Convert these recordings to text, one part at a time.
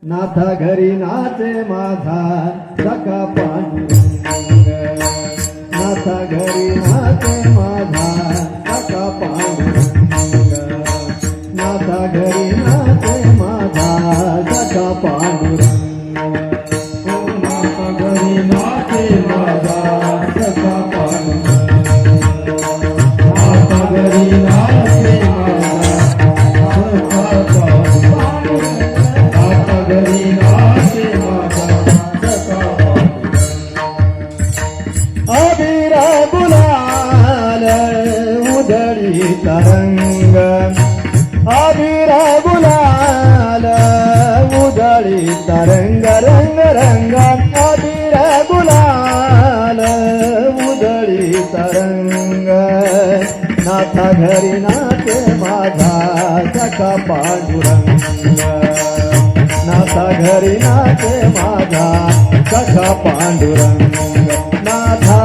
नाथा घरी नाचे माझा सखा पांडुरंग, नाथा घरी नाचे माझा सखा पांडुरंग, नाथा घरी नाचे माझा सखा पांडुरंग, नाथा घरी नाचे माझा सखा पांडुरंग, नाथा घरी नाचे अबीरा गुलाल उधळी तरंग, अबीरा गुलाल उधळी तरंग, रंग रंग अबीरा गुलाल उधळी तरंग, नाथा घरी नाचे माझा सखा पांडुरंग, नाथा घरी नाचे माझा सखा पांडुरंग, नाथा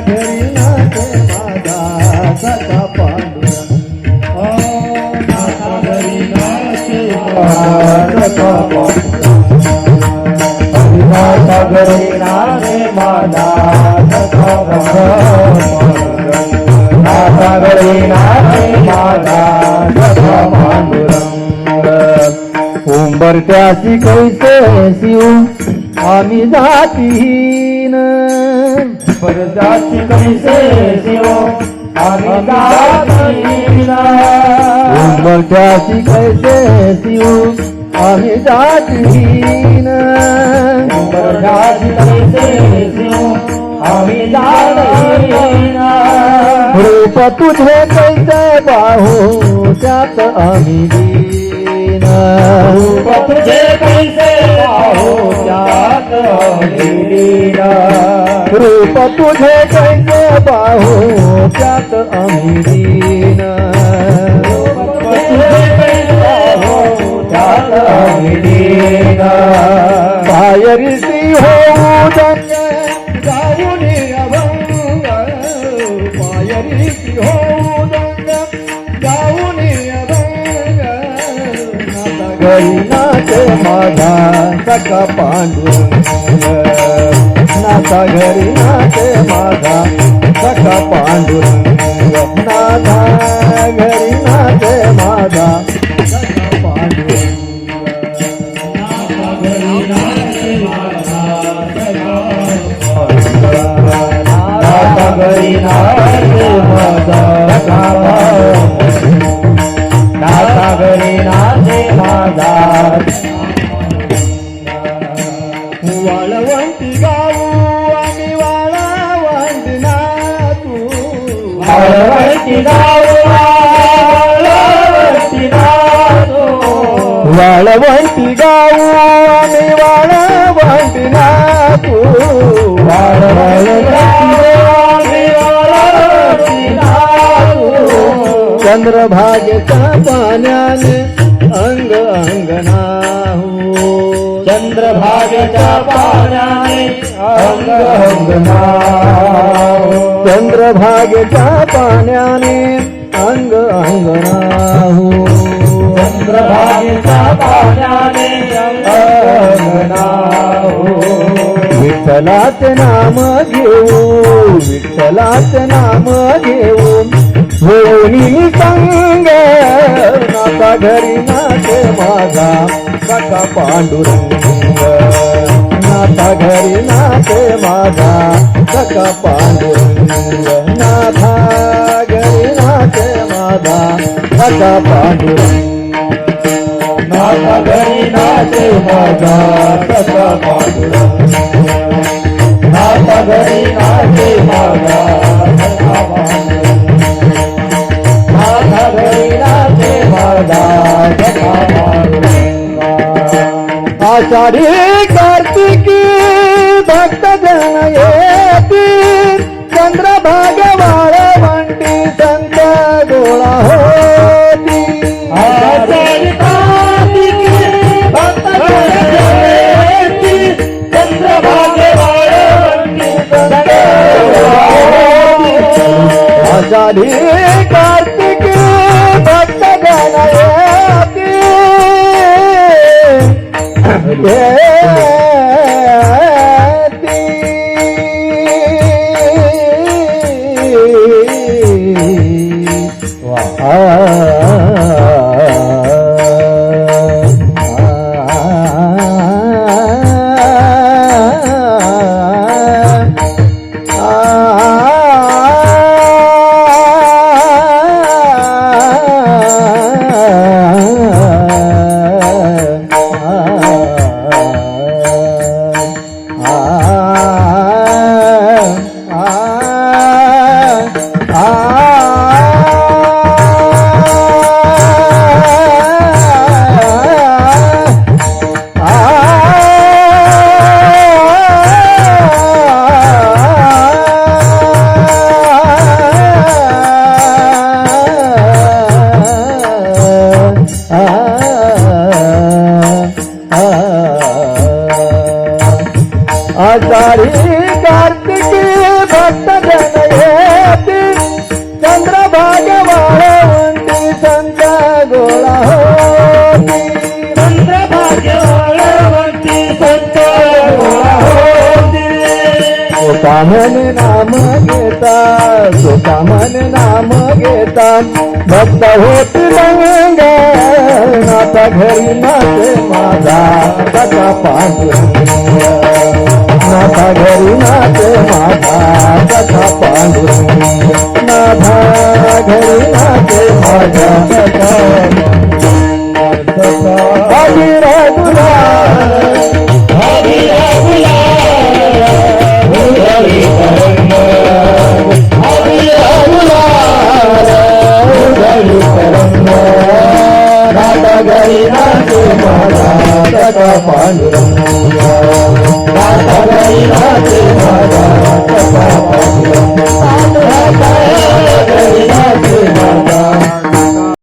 घरी नाचे माझा सखा पांडुरंग, नाथा घरी नाचे माझा सखा पांडुरंग, नाथा घरी नाचे माझा सखा पांडुरंग, नाथा घरी नाचे माझा सखा पांडुरंग, उंबरठ्याची कैसे शिव आम्ही जातीन, परजाची कैसे शिव आम्ही जातीन, उंबरठ्याची कैसे शिव आम्ही जातीन, परजाची कैसे शिव आम्ही जातीन, रूप तुझे कैसे पाहू त्यात आम्ही दीन, रूप तुझे कैसे पाहू त्यात आम्ही दीन, रूप तुझे कैसे पाहू त्यात आम्ही दीन, रूप तुझे कैसे पाहू त्यात आम्ही दीन, पायरीसी होऊ धन्य गाऊन अभंग, पायरीसी होऊ धन्य गाऊन अभंग, नाथा घरी नाचे माझा सखा पांडुरंग, नाथा घरी नाचे माझा सखा पांडुरंग, नाथा घरी नाचे माझा सखा पांडुरंग, नाथा घरी नाचे माझा सखा पांडुरंग, नाथा घरी नाचे माझा सखा पांडुरंग, नाथा घरी नाचे माझा वाळवंटी गाऊ आम्ही वाळवंटी नाचू, वाळवंटी गाऊ वाळवंटी नाचू, वाळवंटी गाऊ आम्ही वाळवंटी नाचू, वाळवंटी आम्ही वाळवंटी नाचू, चंद्रभागेच्या पाण्याने अंग अंगणाहू, चंद्रभागेच्या पाण्याने अंग अंगणाहू, चंद्रभागेच्या पाण्याने अंग अंगणाहू, चंद्रभागेच्या पाण्याने अंग अंगणाहू, विठ्ठलाचे नाम घेऊ, विठ्ठलाचे नाम घेऊ होऊनी संग, नाथा घरी नाचे माझा सखा पांडुरंग, नाथा घरी नाचे माझा सखा पांडुरंग, नाथा घरी नाचे माझा सखा पांडुरंग, नाथा घरी नाचे माझा सखा पांडुरंग, नाथा घरी नाचे माझा सखा पांडुरंग, नाथा घरी नाचे माझा सखा पांडुरंग, आषाढी कार्तिकी भक्त जन येतील, चंद्रभाग वाळवंटी संत गोळा होती, आषाढी कार्तिकी भक्त जन येतील, चंद्रभागे वाळवंटी संत गोळा होती, आषाढी कार्तिकी भक्त जन येतील, आषाढी कार्तिकी भक्त जन येती चंद्रभागे वाळवंती संत गोळा होती चंद्रभाग्य वाळवंती संत गोळा होती सुकामन नाम घेता सुकामन नाम घेता भक्त होती रंग नाता घरी नाचे माझा कथा पांडुरंग नाथा घरी नाचे माझा कथा पांडुरंग नाथा घरी नाचे माझा कथा हरी तुला नाथा घरी नाचे माझा कथा पांडुरंग